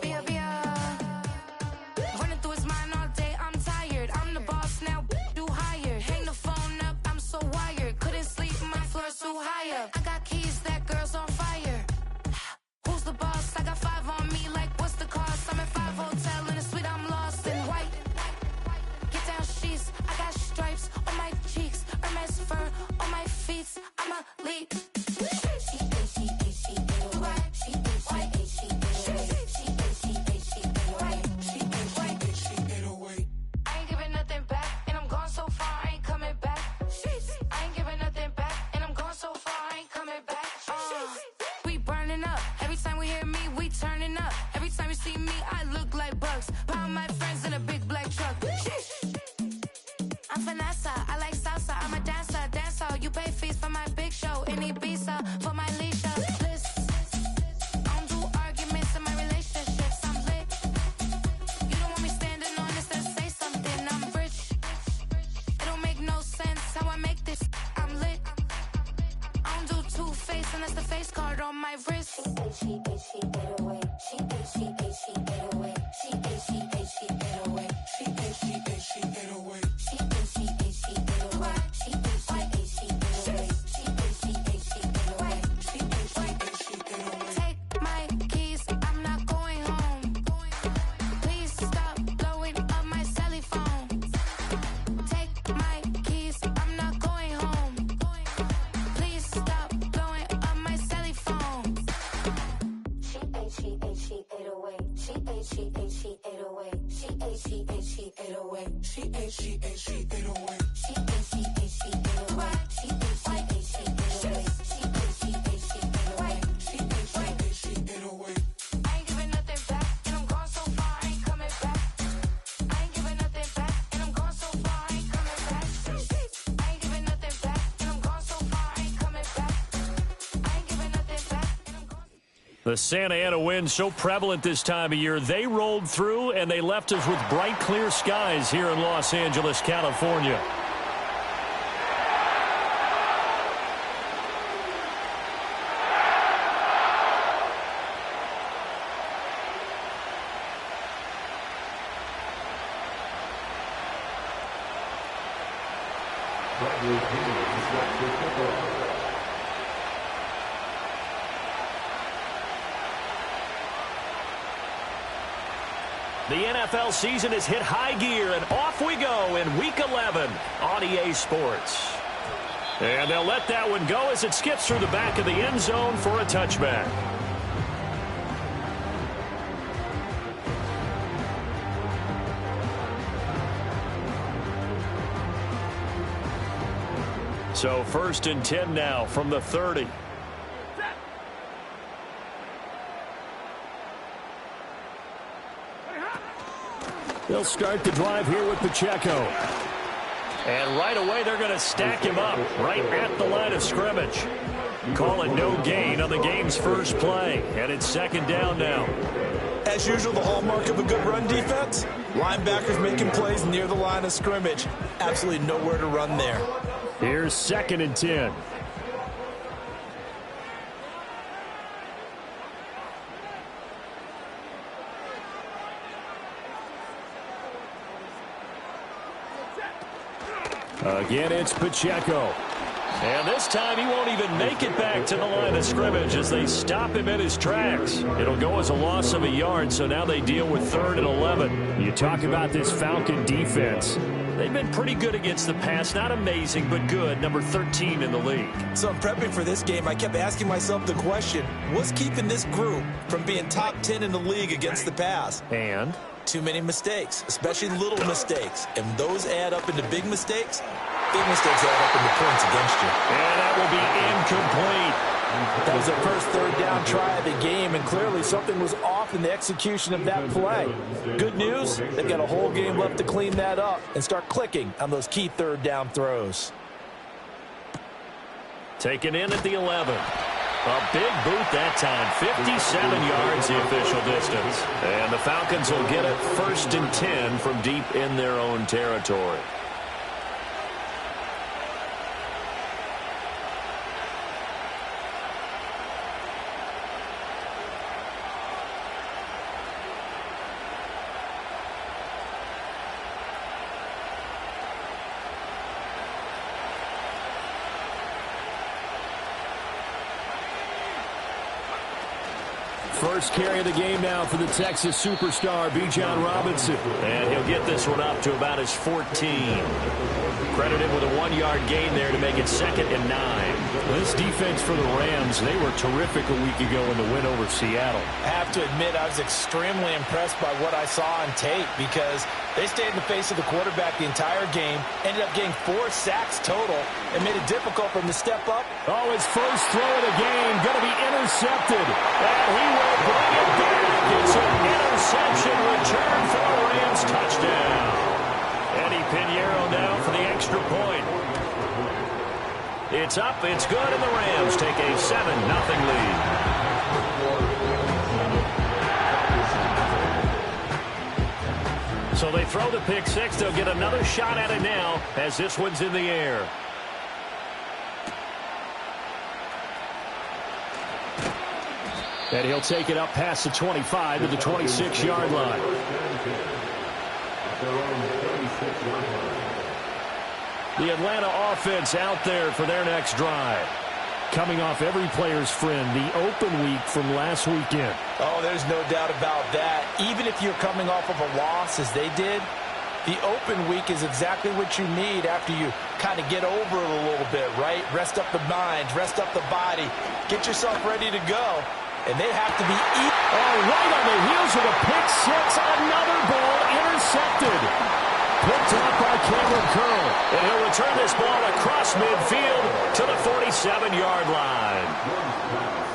Yeah. Running through his mind all day, I'm tired. I'm the boss now, do higher. Hang the phone up, I'm so wired. Couldn't sleep, my floor's too high up. I got keys, that girl's on fire. Who's the boss? I got 5 on me, like what's the cost? I'm at 5 hotel in a suite, I'm lost in white. Get down sheets, I got stripes on my cheeks, Hermes fur on my feet. I'm a leap. I ain't giving nothing back, and I'm gone so far, I ain't coming back. I ain't giving nothing back, and I'm gone so far, I ain't coming back. We burning up. Every time we hear me, we turning up. Every time you see me, I look like bugs. Pound my friends in a big black truck. I'm Vanessa, I like salsa, I'm a dancer, you pay fees for my big show in Ibiza, for my leisure. I don't do arguments in my relationships, I'm lit. You don't want me standing on this, then say something, I'm rich. It don't make no sense how I make this, I'm lit. I don't do two-face unless the face card on my wrist. Take my keys, I'm not going home. Please stop blowing up my celly phone. Take my keys, I'm not going home. Please stop blowing up my celly phone. She 808. She 808. She 808. She 808. She 808. I ain't giving nothing back, and I'm gone so far, I ain't coming back. I ain't giving nothing back, and I'm gone so far, I ain't coming back. I ain't giving nothing back, and I'm gone so far, I ain't coming back. I ain't giving nothing back, and I'm gone. The Santa Ana wind so prevalent this time of year. They rolled through, and they left us with bright, clear skies here in Los Angeles, California. The NFL season has hit high gear, and off we go in Week 11 on EA Sports. And they'll let that one go as it skips through the back of the end zone for a touchback. So 1st and 10 now from the 30. They'll start the drive here with Pacheco. And right away, they're going to stack him up right at the line of scrimmage. Call it no gain on the game's first play. And it's 2nd down now. As usual, the hallmark of a good run defense, linebackers making plays near the line of scrimmage. Absolutely nowhere to run there. Here's 2nd and 10. Again, it's Pacheco. And this time he won't even make it back to the line of scrimmage as they stop him in his tracks. It'll go as a loss of a yard, so now they deal with 3rd and 11. You talk about this Falcon defense. They've been pretty good against the pass. Not amazing, but good. Number 13 in the league. So in prepping for this game, I kept asking myself the question, what's keeping this group from being top 10 in the league against the pass? And? Too many mistakes, especially little mistakes. And those add up into big mistakes. Big mistakes add up into points against you. And that will be incomplete. That was their first 3rd down try of the game, and clearly something was off in the execution of that play. Good news, they've got a whole game left to clean that up and start clicking on those key 3rd down throws. Taken in at the 11. A big boot that time. 57 yards the official distance. And the Falcons will get it 1st and 10 from deep in their own territory. First carry of the game now for the Texas superstar, Bijan Robinson. And he'll get this one up to about his 14. Credited with a 1-yard gain there to make it 2nd and 9. This defense for the Rams, they were terrific a week ago in the win over Seattle. I have to admit, I was extremely impressed by what I saw on tape because they stayed in the face of the quarterback the entire game, ended up getting 4 sacks total, and made it difficult for him to step up. Oh, his first throw of the game going to be intercepted. And he will bring it back. It's an interception return for a Rams touchdown. Eddie Pinheiro now for the extra point. It's up, it's good, and the Rams take a 7-0 lead. So they throw the pick six. They'll get another shot at it now as this one's in the air. And he'll take it up past the 25 to the 26-yard line. The Atlanta offense out there for their next drive. Coming off every player's friend, the open week from last weekend. Oh, there's no doubt about that. Even if you're coming off of a loss as they did, the open week is exactly what you need after you kind of get over it a little bit, right? Rest up the mind, rest up the body, get yourself ready to go. And they have to be right on the heels of a pick six. Another ball intercepted. Picked up by Cameron Curl. And he'll return this ball across midfield to the 47-yard line.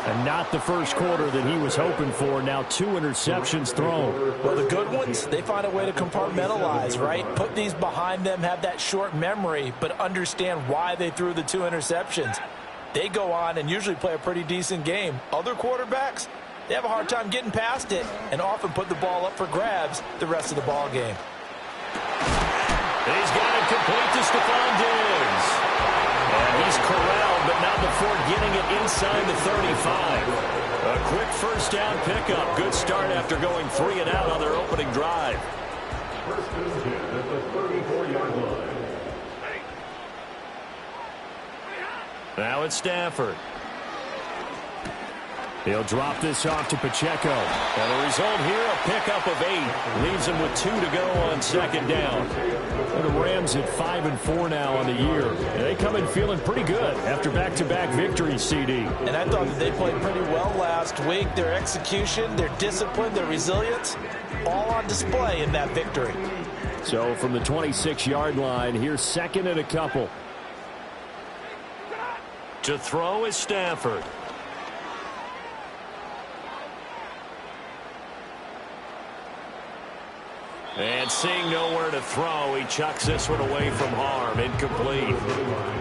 And not the first quarter that he was hoping for. Now 2 interceptions thrown. Well, the good ones, they find a way to compartmentalize, right? Put these behind them, have that short memory, but understand why they threw the 2 interceptions. They go on and usually play a pretty decent game. Other quarterbacks, they have a hard time getting past it and often put the ball up for grabs the rest of the ball game. He's got it complete to Stephon Diggs. And he's corralled, but not before getting it inside the 35. A quick first down pickup. Good start after going 3 and out on their opening drive. First and 10 at the 34-yard line. Now it's Stafford. He'll drop this off to Pacheco. And the result here, a pickup of 8. Leaves him with 2 to go on second down. And the Rams at 5-4 now on the year. And they come in feeling pretty good after back-to-back victories, CD. And I thought that they played pretty well last week. Their execution, their discipline, their resilience, all on display in that victory. So from the 26-yard line, here's 2nd and a couple. To throw is Stafford. And seeing nowhere to throw, he chucks this one away from harm. Incomplete.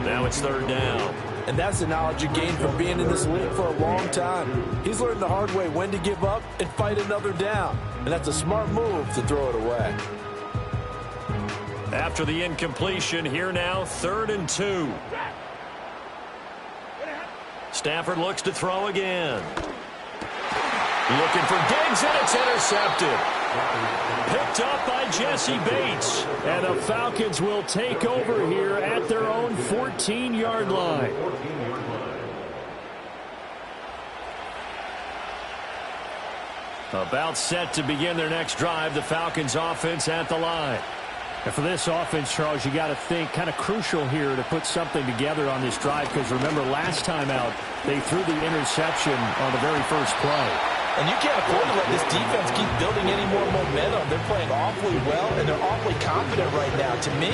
Now it's 3rd down. And that's the knowledge you gain from being in this league for a long time. He's learned the hard way when to give up and fight another down. And that's a smart move to throw it away. After the incompletion, here now, 3rd and 2. Stafford looks to throw again. Looking for Diggs, and it's intercepted. Picked up by Jesse Bates. And the Falcons will take over here at their own 14-yard line. About set to begin their next drive. The Falcons offense at the line. And for this offense, Charles, you got to think kind of crucial here to put something together on this drive, because remember last time out they threw the interception on the very first play. And you can't afford to let this defense keep building any more momentum. They're playing awfully well, and they're awfully confident right now. To me,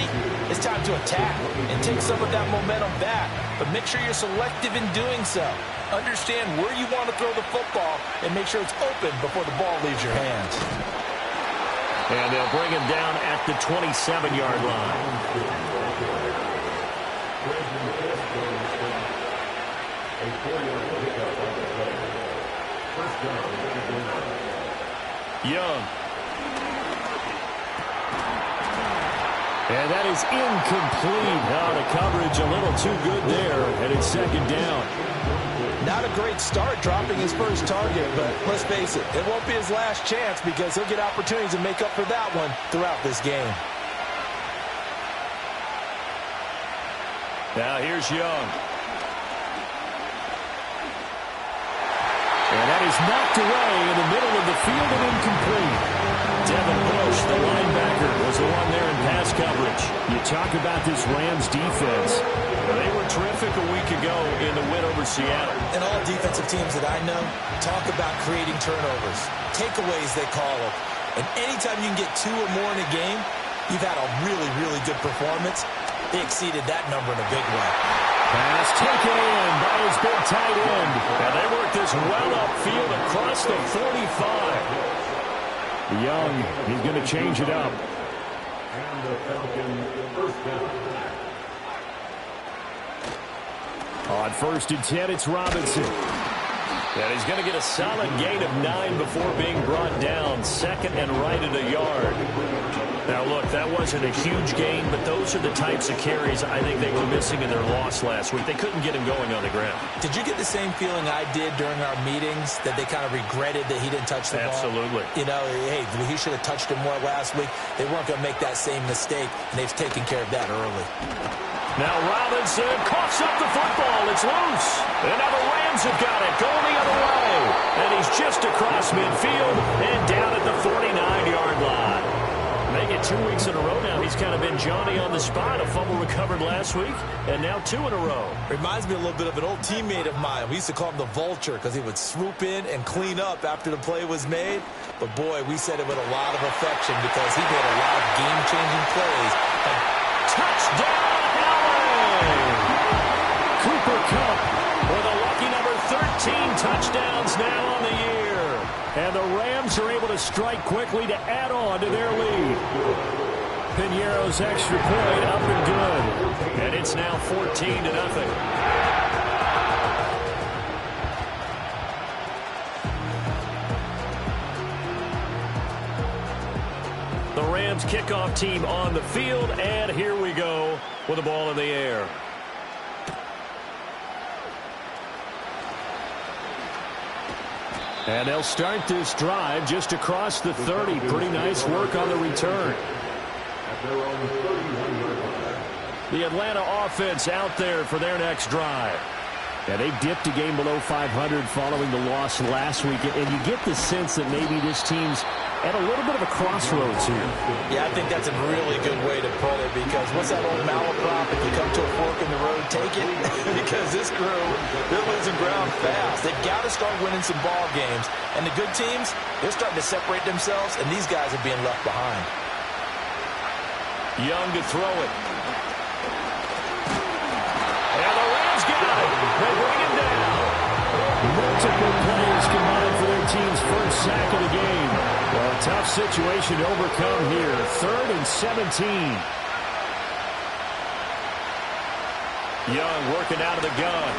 it's time to attack and take some of that momentum back. But make sure you're selective in doing so. Understand where you want to throw the football and make sure it's open before the ball leaves your hands. And they'll bring him down at the 27-yard line. Young. And that is incomplete. Now the coverage a little too good there, and it's 2nd down. Not a great start dropping his first target, but let's face it, it won't be his last chance because he'll get opportunities to make up for that one throughout this game. Now here's Young. And that is is knocked away in the middle of the field and incomplete. Devin Bush, the linebacker, was the one there in pass coverage. You talk about this Rams defense. They were terrific a week ago in the win over Seattle. And all defensive teams that I know talk about creating turnovers. Takeaways, they call them. And anytime you can get 2 or more in a game, you've had a really, really good performance. They exceeded that number in a big way. Pass taken in by his big tight end. And they work this well upfield across the 45. Young, he's going to change it up. On 1st and 10, it's Robinson. And he's going to get a solid gain of 9 before being brought down. 2nd and right at a yard. Now, look, that wasn't a huge gain, but those are the types of carries I think they were missing in their loss last week. They couldn't get him going on the ground. Did you get the same feeling I did during our meetings, that they kind of regretted that he didn't touch the ball? Absolutely. You know, hey, he should have touched him more last week. They weren't going to make that same mistake, and they've taken care of that early. Now Robinson coughs up the football. It's loose. And now the Rams have got it. Going the other way. And he's just across midfield and down at the 49-yard line. Make it 2 weeks in a row now. He's kind of been Johnny on the spot. A fumble recovered last week, and now 2 in a row. Reminds me a little bit of an old teammate of mine. We used to call him the Vulture because he would swoop in and clean up after the play was made. But, boy, we said it with a lot of affection because he made a lot of game-changing plays. And touchdown! Cooper Kupp with a lucky number 13 touchdowns now on the year. And the Rams are able to strike quickly to add on to their lead. Piñeiro's extra point up and good. And it's now 14-0. The Rams kickoff team on the field, and here we go with the ball in the air. And they'll start this drive just across the 30. Pretty nice work on the return. The Atlanta offense out there for their next drive. Yeah, they dipped a game below 500 following the loss last week. And you get the sense that maybe this team's at a little bit of a crossroads here. Yeah, I think that's a really good way to put it, because what's that old malaprop? If you come to a fork in the road, take it. Because this crew, they're losing ground fast. They've got to start winning some ball games. And the good teams, they're starting to separate themselves, and these guys are being left behind. Young to throw it. And the Rams got it. They bring him down. Multiple plays combined for their team's first sack of the game. Well, a tough situation to overcome here. 3rd and 17. Young working out of the gun.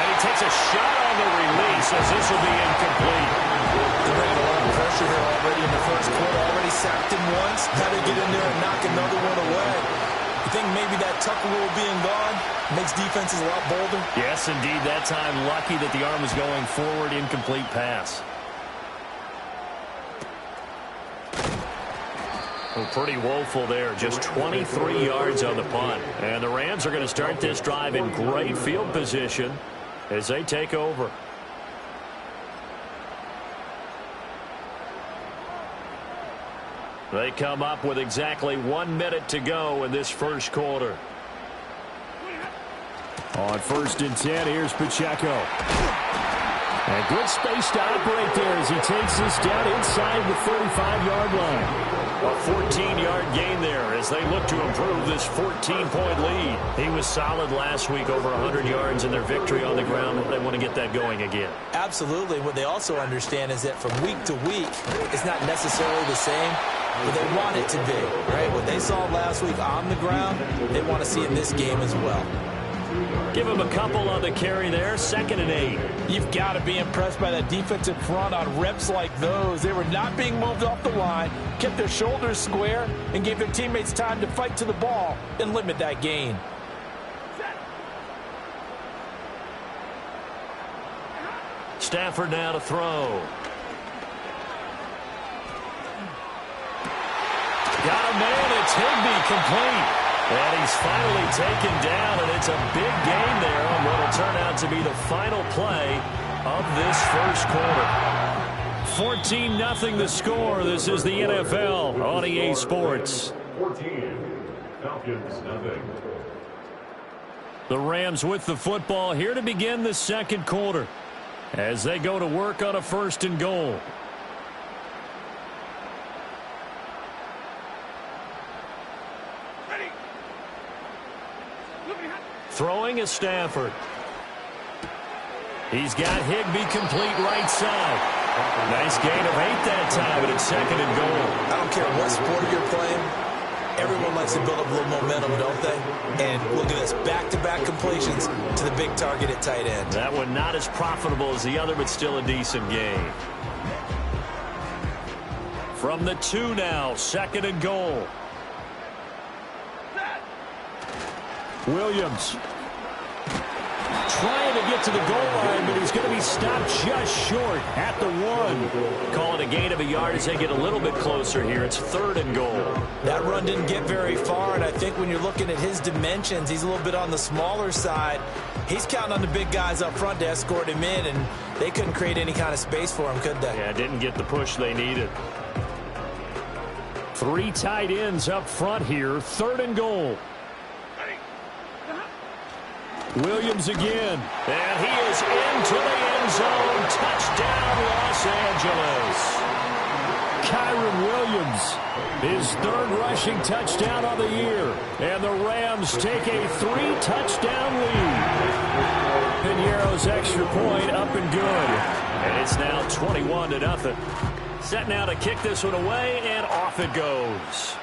And he takes a shot on the release as this will be incomplete. They're bringing a lot of pressure here already in the first quarter. Already sacked him once. Had to get in there and knock another one away. You think maybe that Tucker rule being gone makes defenses a lot bolder? Yes, indeed. That time, lucky that the arm was going forward. Incomplete pass. Well, pretty woeful there. Just 23 yards on the punt. And the Rams are going to start this drive in great field position as they take over. They come up with exactly 1 minute to go in this first quarter. On 1st and 10, here's Pacheco. And good space to operate there as he takes this down inside the 35-yard line. A 14-yard gain there as they look to improve this 14-point lead. He was solid last week, over 100 yards in their victory on the ground. They want to get that going again. Absolutely. What they also understand is that from week to week, it's not necessarily the same, but they want it to be, right? What they saw last week on the ground, they want to see in this game as well. Give him a couple on the carry there. 2nd and 8. You've got to be impressed by that defensive front on reps like those. They were not being moved off the line, kept their shoulders square, and gave their teammates time to fight to the ball and limit that gain. Stafford now to throw. Got a man. It's Higbee, complete. And he's finally taken down, and it's a big gain there on what will turn out to be the final play of this first quarter. 14-0 the score. This is the NFL on EA Sports. 14, Falcons, nothing. The Rams with the football here to begin the second quarter as they go to work on a 1st and goal. Throwing is Stafford. He's got Higbee complete right side. Nice gain of 8 that time, but it's 2nd and goal. I don't care what sport you're playing. Everyone likes to build up a little momentum, don't they? And look at this, back-to-back completions to the big target at tight end. That one not as profitable as the other, but still a decent gain. From the 2 now, 2nd and goal. Williams trying to get to the goal line, but he's going to be stopped just short at the 1. Call it a gain of a yard as they get a little bit closer here. It's 3rd and goal. That run didn't get very far, and I think when you're looking at his dimensions, he's a little bit on the smaller side. He's counting on the big guys up front to escort him in, and they couldn't create any kind of space for him, could they? Yeah, didn't get the push they needed. 3 tight ends up front here. 3rd and goal. Williams again, and he is into the end zone. Touchdown, Los Angeles. Kyron Williams, his 3rd rushing touchdown of the year, and the Rams take a 3-touchdown lead. Piñeiro's extra point up and good, and it's now 21-0. Set now to kick this one away, and off it goes.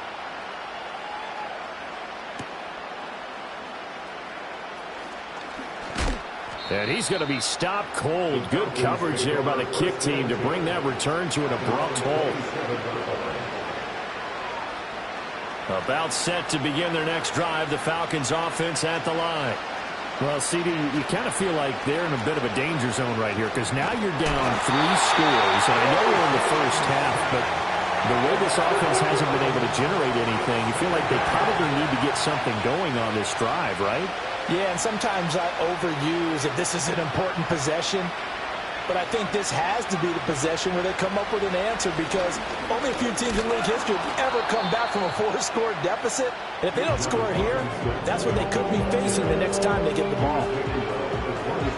And he's going to be stopped cold. Good coverage there by the kick team to bring that return to an abrupt halt. About set to begin their next drive. The Falcons offense at the line. Well, CD, you kind of feel like they're in a bit of a danger zone right here because now you're down 3 scores. And I know we're in the first half, but the way this offense hasn't been able to generate anything, you feel like they probably need to get something going on this drive, right? Yeah, and sometimes I overuse if this is an important possession. But I think this has to be the possession where they come up with an answer because only a few teams in league history have ever come back from a 4-score deficit. And if they don't score here, that's what they could be facing the next time they get the ball.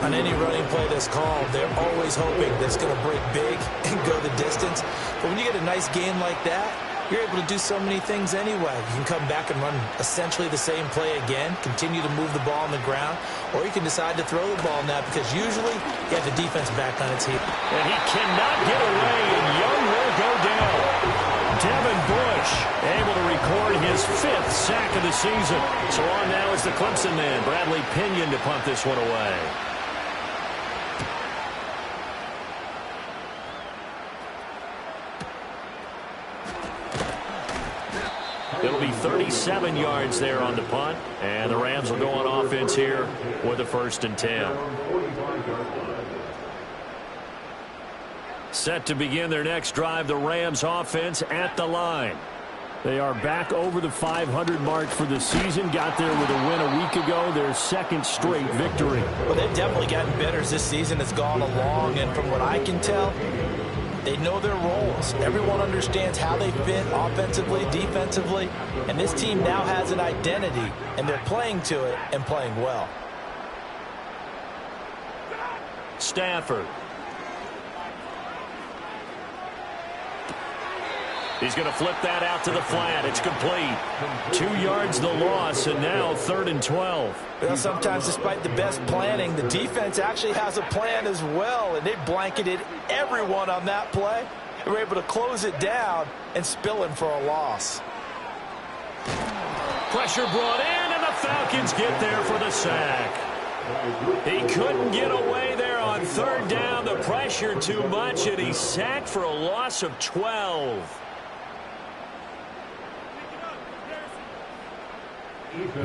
On any running play that's called, they're always hoping that it's going to break big and go the distance. But when you get a nice gain like that, you're able to do so many things anyway. You can come back and run essentially the same play again, continue to move the ball on the ground, or you can decide to throw the ball now because usually you have the defense back on its heels. And he cannot get away, and Young will go down. Devin Bush able to record his 5th sack of the season. So on now is the Clemson man, Bradley Pinion, to punt this one away. It'll be 37 yards there on the punt, and the Rams will go on offense here with a 1st and 10. Set to begin their next drive, the Rams offense at the line. They are back over the 500 mark for the season. Got there with a win a week ago, their 2nd straight victory. Well, they've definitely gotten better as this season has gone along, and from what I can tell, they know their roles. Everyone understands how they fit offensively, defensively, and this team now has an identity, and they're playing to it and playing well. Stafford. He's going to flip that out to the flat. It's complete. 2 yards the loss, and now 3rd and 12. Well, sometimes despite the best planning, the defense actually has a plan as well, and they blanketed everyone on that play. They were able to close it down and spill him for a loss. Pressure brought in, and the Falcons get there for the sack. He couldn't get away there on 3rd down. The pressure too much, and he's sacked for a loss of 12.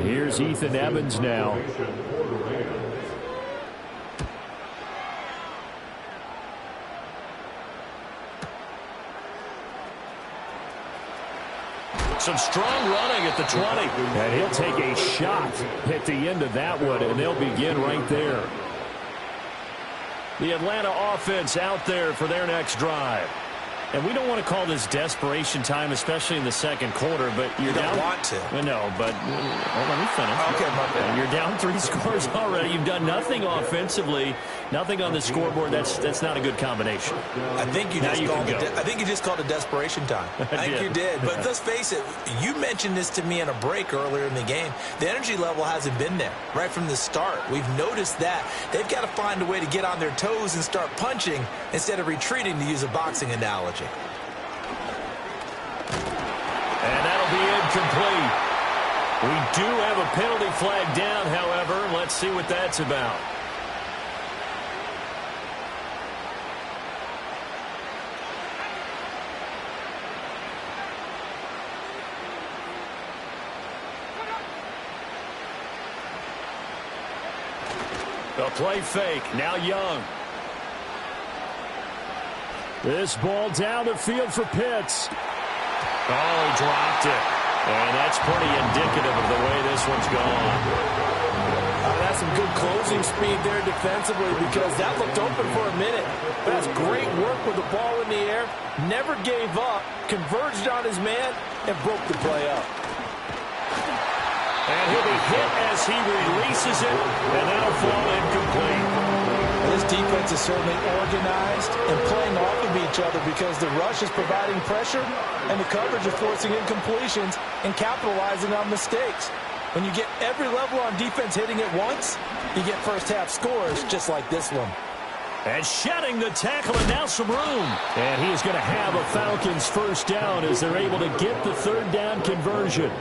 Here's Ethan Evans now. Some strong running at the 20. And he'll take a shot at the end of that one, and they'll begin right there. The Atlanta offense out there for their next drive. And we don't want to call this desperation time, especially in the second quarter, but you're down. You don't want to. Well, no, but let me finish. Okay, my bad. You're down 3 scores already. You've done nothing offensively, nothing on the scoreboard. That's not a good combination. I think you just called it desperation time. I think you did. But let's face it, you mentioned this to me in a break earlier in the game. The energy level hasn't been there right from the start. We've noticed that. They've got to find a way to get on their toes and start punching instead of retreating, to use a boxing analogy. And that'll be incomplete. We do have a penalty flag down, however. Let's see what that's about. A play fake. Now Young. This ball down the field for Pitts. Oh, he dropped it. And that's pretty indicative of the way this one's gone. That's some good closing speed there defensively, because that looked open for a minute. But that's great work with the ball in the air. Never gave up, converged on his man, and broke the play up. And he'll be hit as he releases it, and that'll fall incomplete. This defense is certainly organized and playing off of each other, because the rush is providing pressure and the coverage is forcing incompletions and capitalizing on mistakes. When you get every level on defense hitting at once, you get first-half scores just like this one. And shedding the tackle, and now some room. And he is going to have a Falcons first down as they're able to get the third down conversion.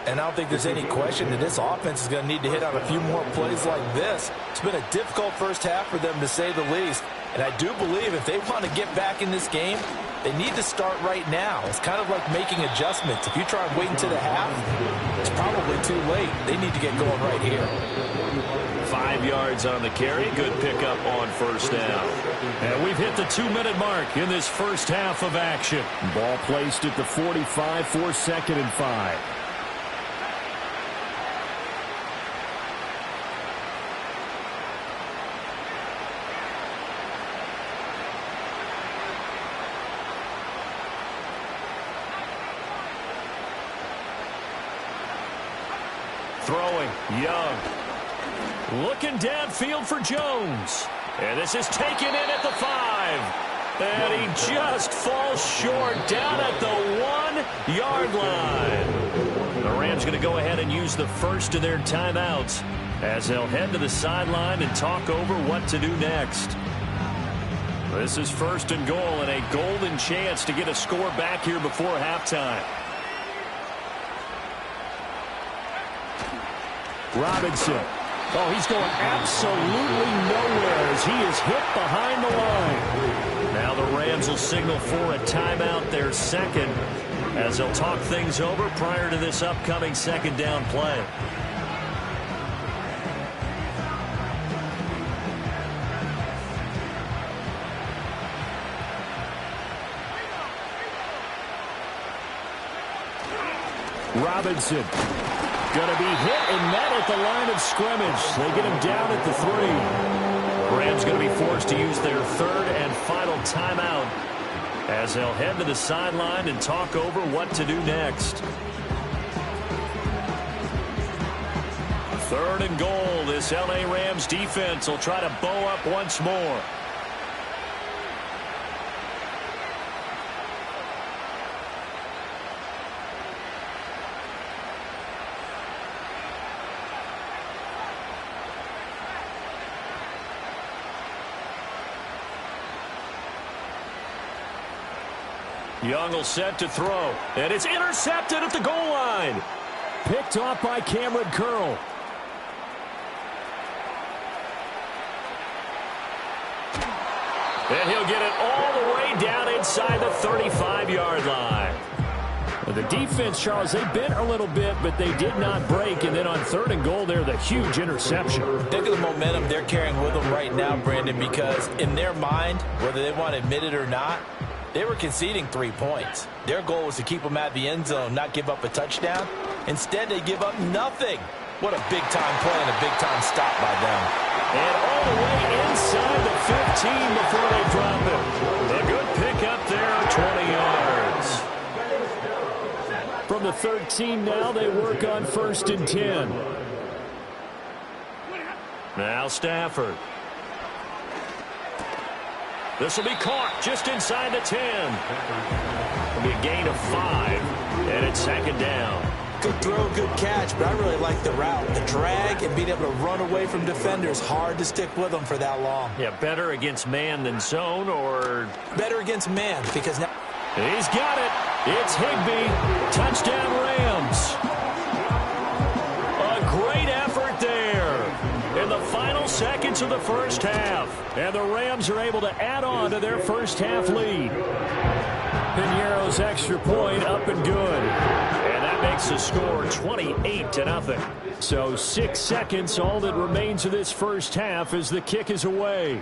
And I don't think there's any question that this offense is going to need to hit on a few more plays like this. It's been a difficult first half for them, to say the least. And I do believe if they want to get back in this game, they need to start right now. It's kind of like making adjustments. If you try and wait until the half, it's probably too late. They need to get going right here. 5 yards on the carry. Good pickup on first down. And we've hit the 2-minute mark in this first half of action. Ball placed at the 45 for 2nd and 5. Throwing, Young. Looking downfield for Jones. And this is taken in at the 5. And he just falls short down at the 1-yard line. The Rams going to go ahead and use the first of their timeouts as they'll head to the sideline and talk over what to do next. This is 1st and goal, and a golden chance to get a score back here before halftime. Robinson. Oh, he's going absolutely nowhere as he is hit behind the line. Now the Rams will signal for a timeout, their second, as they'll talk things over prior to this upcoming second down play. Robinson. Going to be hit and met at the line of scrimmage. They get him down at the 3. The Rams going to be forced to use their third and final timeout as they'll head to the sideline and talk over what to do next. 3rd and goal. This LA Rams defense will try to bow up once more. Young will set to throw, and it's intercepted at the goal line. Picked off by Cameron Curl. And he'll get it all the way down inside the 35-yard line. Well, the defense, Charles, they bent a little bit, but they did not break. And then on 3rd and goal, they're the huge interception. Think of the momentum they're carrying with them right now, Brandon, because in their mind, whether they want to admit it or not, they were conceding 3 points. Their goal was to keep them at the end zone, not give up a touchdown. Instead, they give up nothing. What a big-time play and a big-time stop by them. And all the way inside the 15 before they drop it. A good pick up there, 20 yards. From the 13 now, they work on 1st and 10. Now Stafford. This will be caught just inside the 10. It'll be a gain of 5, and it's 2nd down. Good throw, good catch, but I really like the route. The drag and being able to run away from defenders, hard to stick with them for that long. Yeah, better against man than zone, or... Better against man, because now... He's got it. It's Higbee. Touchdown, Rams. A great effort there in the final seconds of the first half. And the Rams are able to add on to their first half lead. Piñeiro's extra point up and good. And that makes the score 28-0. So 6 seconds, all that remains of this first half as the kick is away.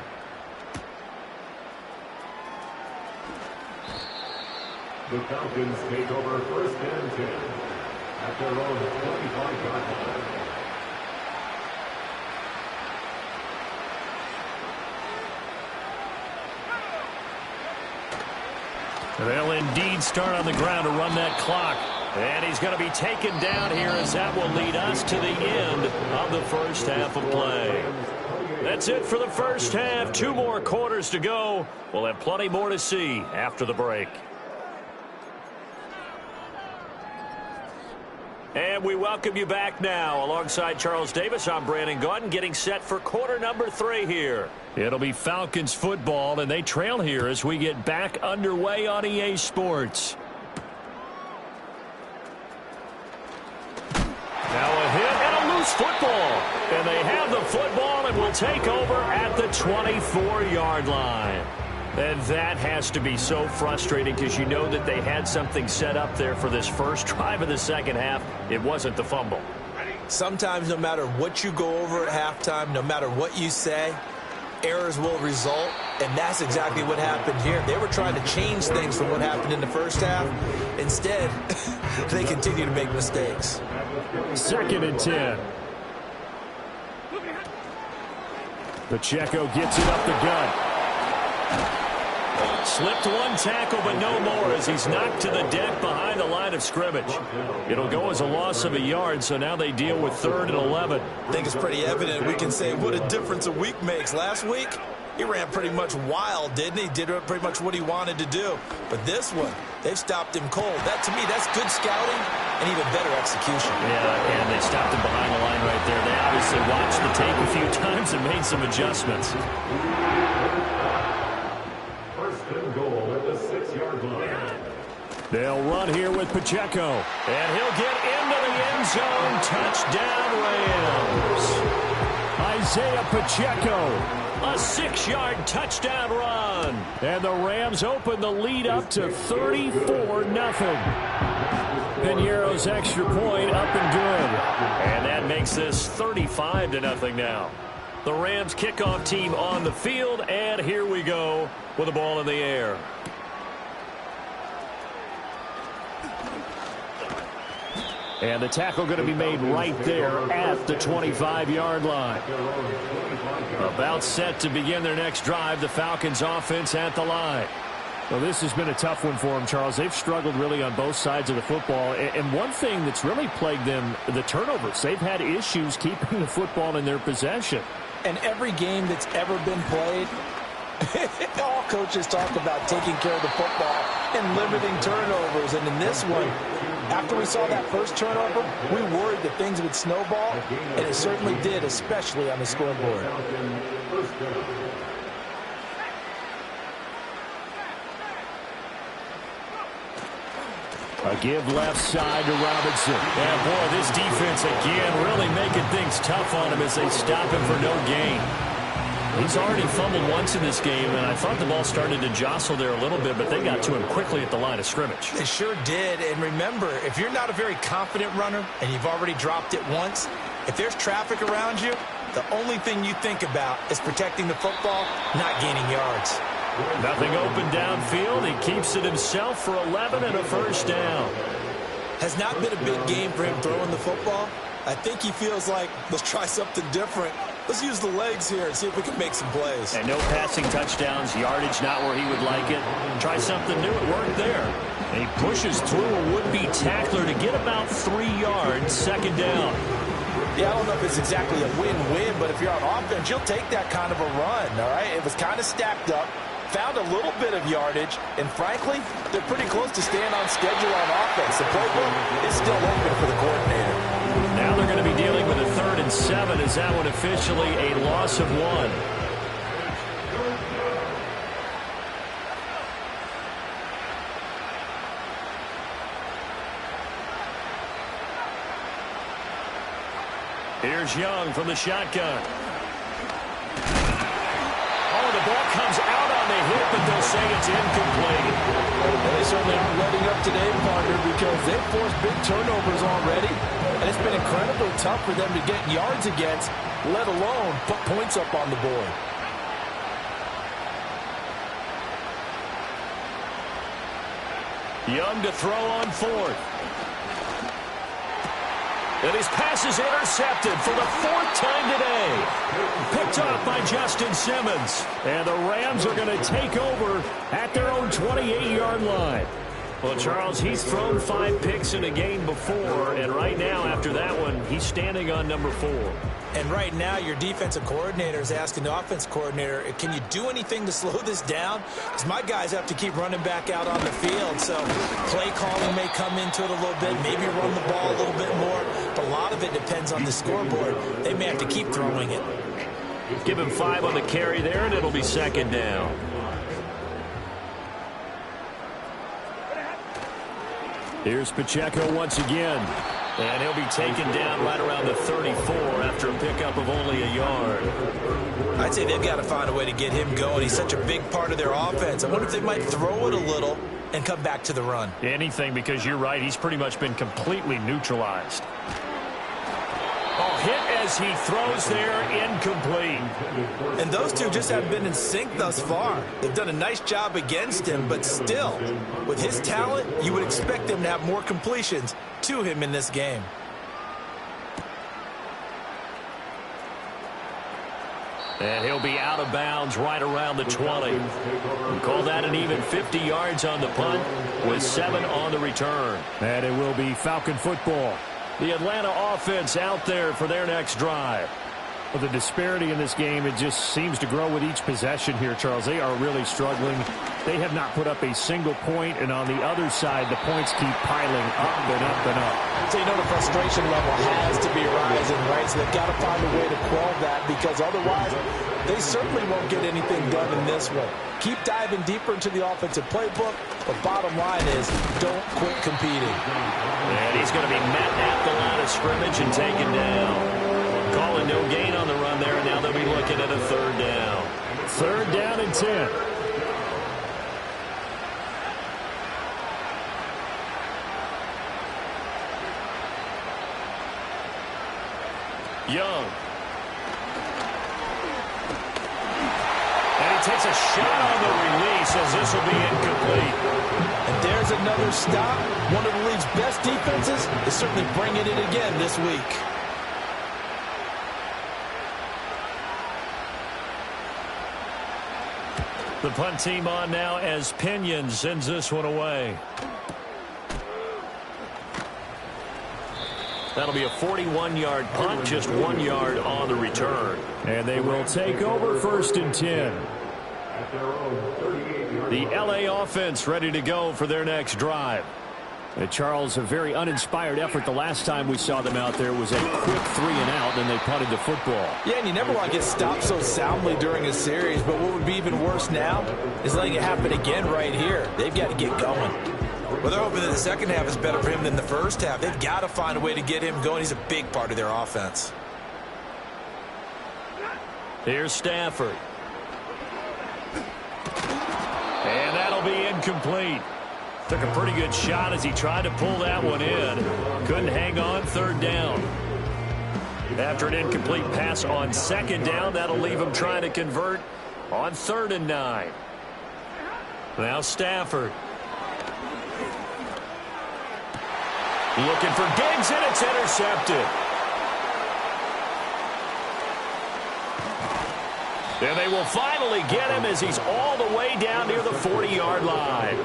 The Falcons take over 1st and 10 at their own 25-yard line. They'll indeed start on the ground to run that clock. And he's going to be taken down here as that will lead us to the end of the first half of play. That's it for the first half. 2 more quarters to go. We'll have plenty more to see after the break. And we welcome you back now. Alongside Charles Davis, I'm Brandon Gaudin, getting set for quarter number 3 here. It'll be Falcons football, and they trail here as we get back underway on EA Sports. Now a hit and a loose football. And they have the football and will take over at the 24-yard line. And that has to be so frustrating because you know that they had something set up there for this first drive of the second half. It wasn't the fumble. Sometimes no matter what you go over at halftime, no matter what you say, errors will result, and that's exactly what happened here. They were trying to change things from what happened in the first half. Instead, they continue to make mistakes. 2nd and 10. Pacheco gets it up the gut. Slipped one tackle, but no more as he's knocked to the deck behind the line of scrimmage. It'll go as a loss of a yard, so now they deal with 3rd and 11. I think it's pretty evident. We can say what a difference a week makes. Last week, he ran pretty much wild, didn't he? Did pretty much what he wanted to do. But this one, they've stopped him cold. That, to me, that's good scouting and even better execution. Yeah, and they stopped him behind the line right there. They obviously watched the tape a few times and made some adjustments. They'll run here with Pacheco. And he'll get into the end zone. Touchdown, Rams. Isaiah Pacheco. A 6-yard touchdown run. And the Rams open the lead up to 34-0. Piñeiro's extra point up and good. And that makes this 35-0 now. The Rams kickoff team on the field, and here we go with the ball in the air. And the tackle going to be made right there at the 25-yard line. About set to begin their next drive. The Falcons offense at the line. Well, this has been a tough one for them, Charles. They've struggled really on both sides of the football. And one thing that's really plagued them, the turnovers. They've had issues keeping the football in their possession. And every game that's ever been played, all coaches talk about taking care of the football and limiting turnovers. And in this one, after we saw that first turnover, we worried that things would snowball, and it certainly did, especially on the scoreboard. A give left side to Robinson. Yeah, boy, this defense again really making things tough on him as they stop him for no gain. He's already fumbled once in this game, and I thought the ball started to jostle there a little bit, but they got to him quickly at the line of scrimmage. They sure did, and remember, if you're not a very confident runner and you've already dropped it once, if there's traffic around you, the only thing you think about is protecting the football, not gaining yards. Nothing open downfield. He keeps it himself for 11 and a first down. Has not been a big game for him throwing the football, I think he feels like, let's try something different. Let's use the legs here and see if we can make some plays. And no passing touchdowns, yardage not where he would like it. Try something new, it worked there. And he pushes through a would-be tackler to get about 3 yards, second down. Yeah, I don't know if it's exactly a win-win, but if you're on offense, you'll take that kind of a run, all right? It was kind of stacked up, found a little bit of yardage, and frankly, they're pretty close to staying on schedule on offense. The playbook is still open for the coordinator. Now they're going to be dealing with a 3rd and 7. Is that one officially a loss of 1? Here's Young from the shotgun. Oh, the ball comes out on the hit, but they'll say it's incomplete. Well, they certainly aren't letting up today, partner, because they've forced big turnovers already. And it's been incredibly tough for them to get yards against, let alone put points up on the board. Young to throw on 4th. And his pass is intercepted for the 4th time today. Picked off by Justin Simmons. And the Rams are going to take over at their own 28-yard line. Well, Charles, he's thrown 5 picks in a game before, and right now, after that one, he's standing on number 4. And right now, your defensive coordinator is asking the offensive coordinator, can you do anything to slow this down? Because my guys have to keep running back out on the field, so play calling may come into it a little bit, maybe run the ball a little bit more, but a lot of it depends on the scoreboard. They may have to keep throwing it. Give him 5 on the carry there, and it'll be second down. Here's Pacheco once again. And he'll be taken down right around the 34 after a pickup of only a yard. I'd say they've got to find a way to get him going. He's such a big part of their offense. I wonder if they might throw it a little and come back to the run. Anything, because you're right. He's pretty much been completely neutralized. Oh, hit as he throws there, incomplete. And those two just haven't been in sync thus far. They've done a nice job against him, but still, with his talent, you would expect them to have more completions to him in this game. And he'll be out of bounds right around the 20. We call that an even 50 yards on the punt with 7 on the return. And it will be Falcon football. The Atlanta offense out there for their next drive. Well, the disparity in this game, it just seems to grow with each possession here, Charles. They are really struggling. They have not put up a single point, and on the other side, the points keep piling up and up and up. So you know the frustration level has to be rising, right? So they've got to find a way to quell that, because otherwise they certainly won't get anything done in this one. Keep diving deeper into the offensive playbook, but bottom line is don't quit competing. And he's going to be met at the line of scrimmage and taken down. Calling no gain on the run there, and now they'll be looking at a 3rd down. 3rd down and 10. Young. And he takes a shot on the release as this will be incomplete. And there's another stop. One of the league's best defenses is certainly bringing it again this week. The punt team on now as Pinion sends this one away. That'll be a 41-yard punt, just 1 yard on the return. And they will take over 1st and 10. The LA offense ready to go for their next drive. Charles, a very uninspired effort the last time we saw them out there was a quick 3 and out, and they punted the football. Yeah, and you never want to get stopped so soundly during a series, but what would be even worse now is letting it happen again right here. They've got to get going. Well, they're hoping that the second half is better for him than the first half. They've got to find a way to get him going. He's a big part of their offense. Here's Stafford. And that'll be incomplete. Took a pretty good shot as he tried to pull that one in. Couldn't hang on, 3rd down. After an incomplete pass on 2nd down, that'll leave him trying to convert on 3rd and 9. Now Stafford. Looking for Diggs, and it's intercepted. And they will finally get him as he's all the way down near the 40-yard line.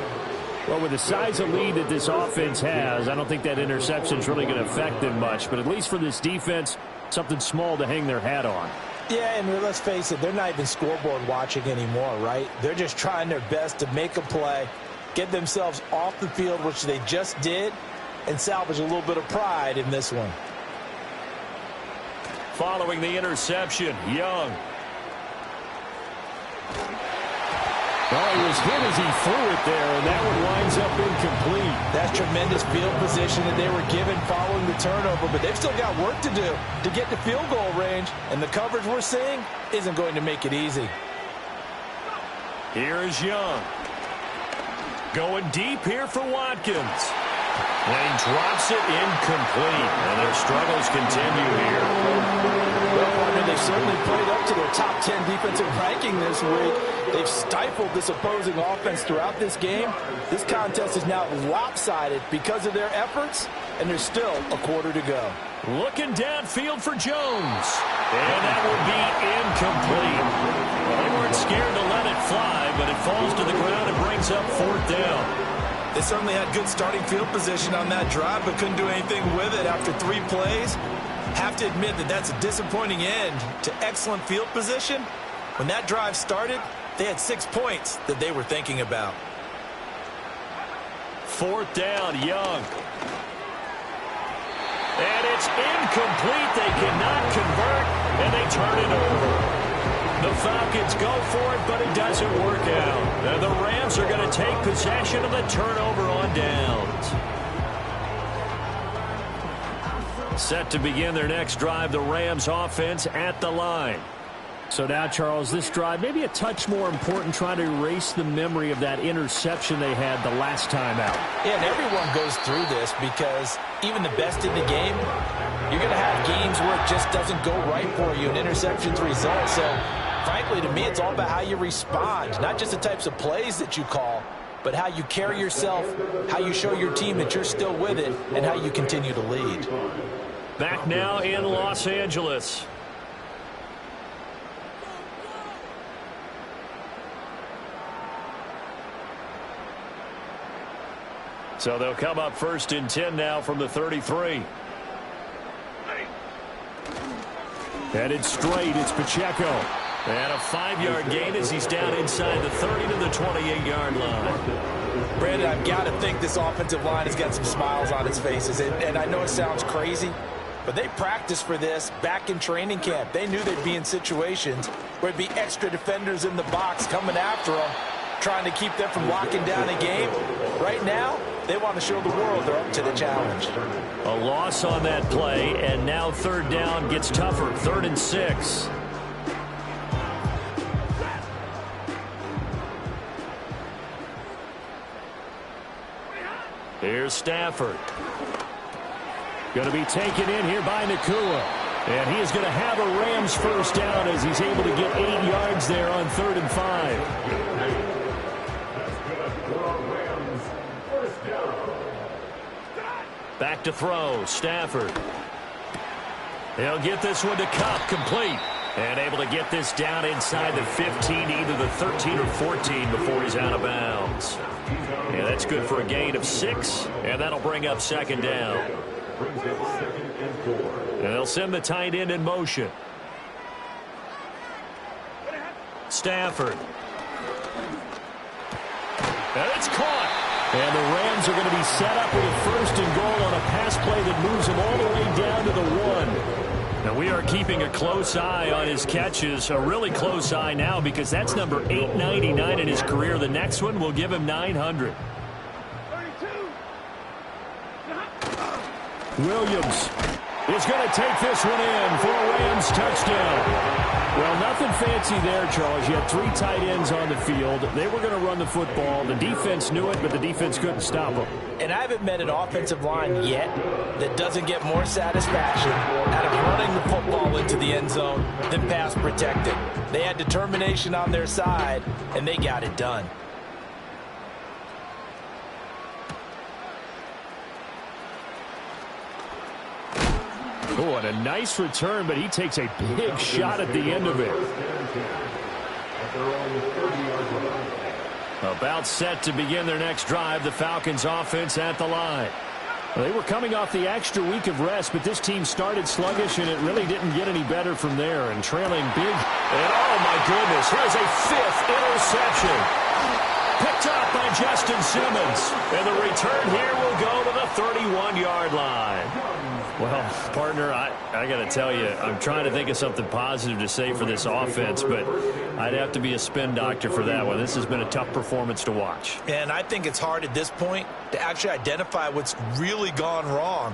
Well, with the size of lead that this offense has, I don't think that interception is really going to affect them much. But at least for this defense, something small to hang their hat on. Yeah, and let's face it, they're not even scoreboard watching anymore, right? They're just trying their best to make a play, get themselves off the field, which they just did, and salvage a little bit of pride in this one. Following the interception, Young. Well, he was hit as he threw it there, and that one winds up incomplete. That's tremendous field position that they were given following the turnover, but they've still got work to do to get to field goal range, and the coverage we're seeing isn't going to make it easy. Here is Young. Going deep here for Watkins. And he drops it incomplete, and their struggles continue here. Well, partner, they've certainly played up to their top 10 defensive ranking this week. They've stifled this opposing offense throughout this game. This contest is now lopsided because of their efforts, and there's still a quarter to go. Looking downfield for Jones. And that will be incomplete. Well, they weren't scared to let it fly, but it falls to the ground and brings up 4th down. They certainly had good starting field position on that drive, but couldn't do anything with it after 3 plays. Have to admit that that's a disappointing end to excellent field position. When that drive started, they had 6 points that they were thinking about. 4th down, Young. And it's incomplete. They cannot convert, and they turn it over. The Falcons go for it, but it doesn't work out. And the Rams are going to take possession of the turnover on downs. Set to begin their next drive, the Rams offense at the line. So now, Charles, this drive maybe a touch more important, trying to erase the memory of that interception they had the last time out. Yeah, and everyone goes through this because even the best in the game, you're going to have games where it just doesn't go right for you, and interceptions result. So, frankly, to me, it's all about how you respond, not just the types of plays that you call, but how you carry yourself, how you show your team that you're still with it, and how you continue to lead. Back now in Los Angeles. So they'll come up 1st and 10 now from the 33. Headed straight, it's Pacheco. And a 5-yard gain as he's down inside the 30 to the 28-yard line. Brandon, I've got to think this offensive line has got some smiles on its faces. And I know it sounds crazy, but they practiced for this back in training camp. They knew they'd be in situations where there'd be extra defenders in the box coming after them, trying to keep them from locking down a game. Right now, they want to show the world they're up to the challenge. A loss on that play, and now 3rd down gets tougher. 3rd and 6. Here's Stafford. Going to be taken in here by Nakua. And he is going to have a Rams 1st down as he's able to get 8 yards there on 3rd and 5. Back to throw, Stafford. He'll get this one to Cup, complete. And able to get this down inside the 15, either the 13 or 14 before he's out of bounds. Yeah, that's good for a gain of 6, and that'll bring up 2nd down. And they'll send the tight end in motion. Stafford. And it's caught. And the Rams are going to be set up with a 1st and goal on a pass play that moves them all the way down to the 1. Now we are keeping a close eye on his catches, a really close eye now, because that's number 899 in his career. The next one will give him 900. Williams is going to take this one in for a Rams touchdown. Well, nothing fancy there, Charles. You had 3 tight ends on the field. They were going to run the football. The defense knew it, but the defense couldn't stop them. And I haven't met an offensive line yet that doesn't get more satisfaction out of running the football into the end zone than pass protecting. They had determination on their side, and they got it done. Oh, and a nice return, but he takes a big shot at the end of it. at their own 30-yard line. About set to begin their next drive, the Falcons offense at the line. Well, they were coming off the extra week of rest, but this team started sluggish, and it really didn't get any better from there. And trailing big. And oh, my goodness, here's a 5th interception. Picked up by Justin Simmons. And the return here will go to the 31-yard line. Well, partner, I got to tell you, I'm trying to think of something positive to say for this offense, but I'd have to be a spin doctor for that one. This has been a tough performance to watch. And I think it's hard at this point to actually identify what's really gone wrong.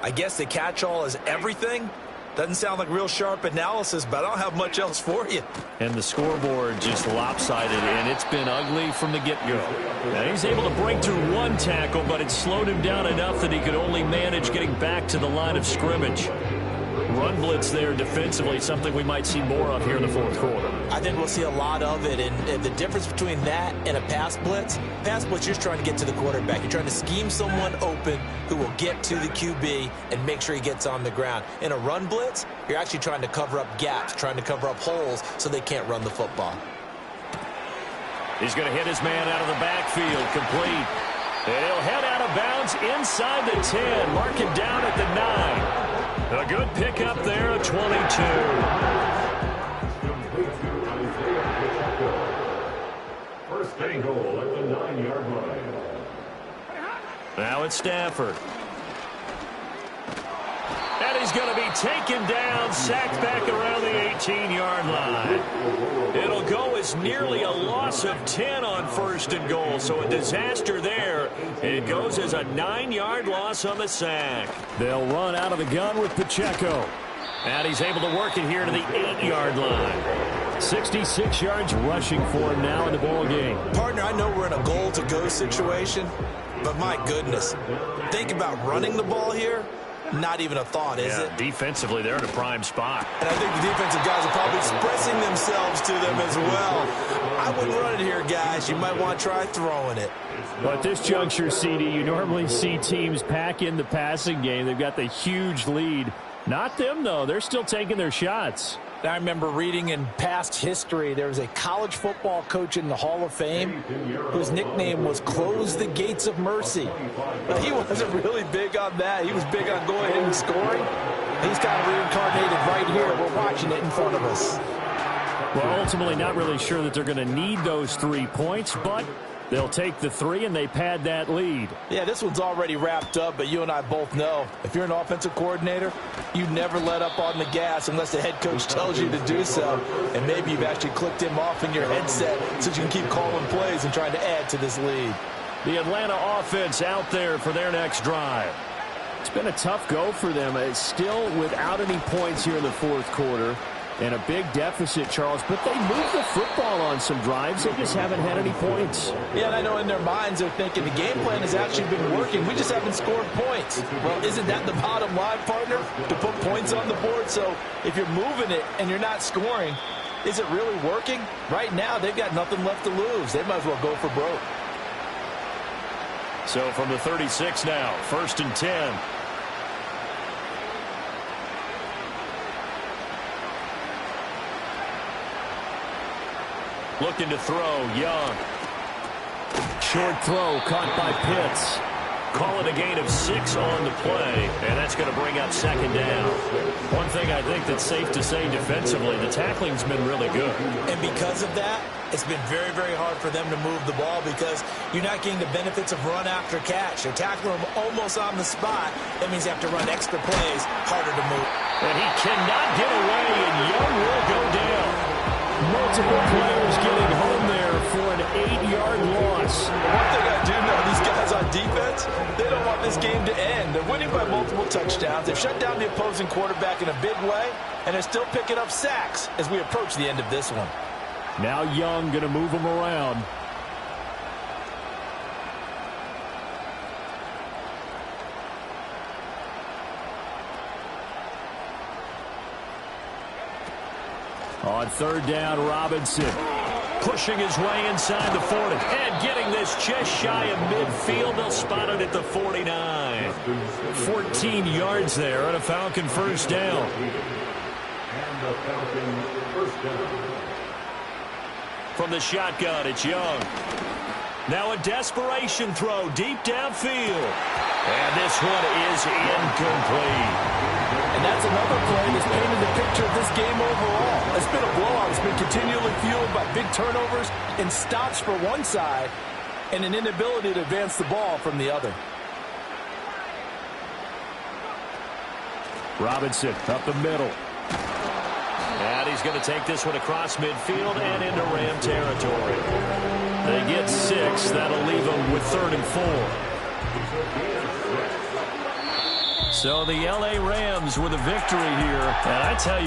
I guess the catch-all is everything. Doesn't sound like real sharp analysis, but I don't have much else for you. And the scoreboard just lopsided, and it's been ugly from the get-go. And he's able to break through one tackle, but it slowed him down enough that he could only manage getting back to the line of scrimmage. Run blitz there defensively, something we might see more of here in the fourth quarter. I think we'll see a lot of it, and the difference between that and a pass blitz, you're just trying to get to the quarterback. You're trying to scheme someone open who will get to the QB and make sure he gets on the ground. In a run blitz, you're actually trying to cover up gaps, trying to cover up holes so they can't run the football. He's going to hit his man out of the backfield, complete. And he'll head out of bounds inside the 10, mark him down at the 9. A good pickup there at 22. First and goal at the 9-yard line. Now it's Stafford. And he's going to be taken down, sacked back around the 18-yard line. It'll go as nearly a loss of 10 on first and goal, so a disaster there. It goes as a 9-yard loss on the sack. They'll run out of the gun with Pacheco. And he's able to work it here to the 8-yard line. 66 yards rushing for him now in the ball game. Partner, I know we're in a goal-to-go situation, but my goodness, think about running the ball here. Not even a thought, is it? Defensively, they're in a prime spot. And I think the defensive guys are probably expressing themselves to them as well. I wouldn't run it here, guys. You might want to try throwing it. Well, at this juncture, CD, you normally see teams pack in the passing game. They've got the huge lead. Not them, though. They're still taking their shots. I remember reading in past history, there was a college football coach in the Hall of Fame whose nickname was Close the Gates of Mercy. But he wasn't really big on that. He was big on going ahead and scoring. He's kind of reincarnated right here. We're watching it in front of us. Well, ultimately not really sure that they're going to need those 3 points, but they'll take the 3 and they pad that lead. Yeah, this one's already wrapped up, but you and I both know if you're an offensive coordinator, you never let up on the gas unless the head coach tells you to do so. And maybe you've actually clicked him off in your headset so you can keep calling plays and trying to add to this lead. The Atlanta offense out there for their next drive. It's been a tough go for them. It's still without any points here in the fourth quarter. And a big deficit, Charles, but they moved the football on some drives. They just haven't had any points. Yeah, and I know in their minds they're thinking the game plan has actually been working. We just haven't scored points. Well, isn't that the bottom line, partner? To put points on the board. So if you're moving it and you're not scoring, is it really working? Right now, they've got nothing left to lose. They might as well go for broke. So from the 36 now, 1st and 10. Looking to throw, Young. Short throw caught by Pitts. Call it a gain of 6 on the play, and that's going to bring up 2nd down. One thing I think that's safe to say defensively, the tackling's been really good. And because of that, it's been very, very hard for them to move the ball because you're not getting the benefits of run after catch. You're tackling them almost on the spot. That means you have to run extra plays, harder to move. And he cannot get away, and Young will go down. Multiple players getting home there for an 8-yard loss. One thing I do know, these guys on defense, they don't want this game to end. They're winning by multiple touchdowns. They've shut down the opposing quarterback in a big way, and they're still picking up sacks as we approach the end of this one. Now Young going to move them around. On 3rd down, Robinson pushing his way inside the 40. And getting this just shy of midfield. They'll spot it at the 49. 14 yards there on a Falcon 1st down. And the Falcon 1st down. From the shotgun, it's Young. Now a desperation throw deep downfield. And this one is incomplete. And that's another play that's painted the picture of this game overall. It's been a blowout. It's been continually fueled by big turnovers and stops for one side and an inability to advance the ball from the other. Robinson up the middle. And he's going to take this one across midfield and into Ram territory. They get 6. That'll leave them with 3rd and 4. So the L.A. Rams with a victory here. And I tell you,